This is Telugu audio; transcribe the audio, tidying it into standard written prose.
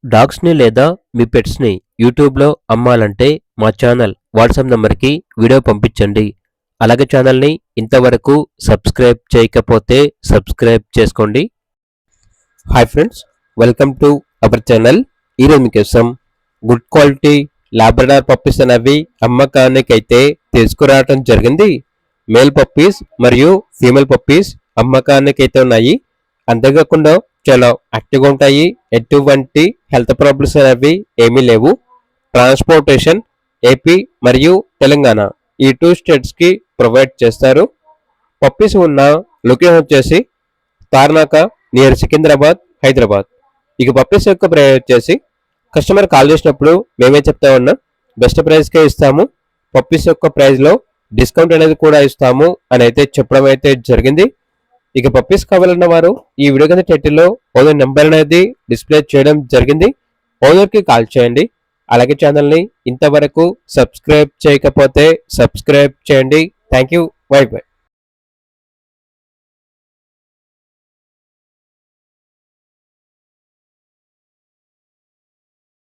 డాగ్స్‌ని లేదా మీ పెట్స్‌ని యూట్యూబ్‌లో అమ్మాలంటే మా ఛానల్ వాట్సాప్ నంబర్‌కి వీడియో పంపించండి. అలాగే ఛానల్‌ని ఇంతవరకు సబ్స్క్రైబ్ చేయకపోతే సబ్స్క్రైబ్ చేసుకోండి. Hi friends, welcome to our channel. ఈరోజు మీకోసం గుడ్ క్వాలిటీ లాబ్రడార్ పప్పీస్ అనేవి అమ్మకానికైతే తీసుకురావడం జరిగింది. మేల్ పప్పీస్ మరియు ఫీమేల్ పప్పీస్ అమ్మకానికైతే ఉన్నాయి. అంతేకాకుండా చాలా యాక్టివ్గా ఉంటాయి. ఎటువంటి హెల్త్ ప్రాబ్లమ్స్ అనేవి ఏమీ లేవు. ట్రాన్స్పోర్టేషన్ ఏపీ మరియు తెలంగాణ ఈ 2 స్టేట్స్కి ప్రొవైడ్ చేస్తారు. పప్పీస్ ఉన్న లొకేషన్ వచ్చేసి తార్నాక నియర్ సికింద్రాబాద్, హైదరాబాద్. ఇక పప్పీస్ యొక్క ప్రైస్ వచ్చేసి కస్టమర్ కాల్ చేసినప్పుడు మేమే చెప్తా ఉన్నాం, బెస్ట్ ప్రైస్కే ఇస్తాము, పప్పీస్ యొక్క ప్రైస్లో డిస్కౌంట్ అనేది కూడా ఇస్తాము అని అయితే చెప్పడం అయితే జరిగింది. ఇక పప్పీస్ కావాలన్న వారు ఈ వీడియో కింద టైటిల్లో ఓనర్ నెంబర్ అనేది డిస్ప్లే చేయడం జరిగింది. ఓనర్కి కాల్ చేయండి. అలాగే ఛానల్ని ఇంతవరకు సబ్స్క్రైబ్ చేయకపోతే సబ్స్క్రైబ్ చేయండి. Thank you. By by.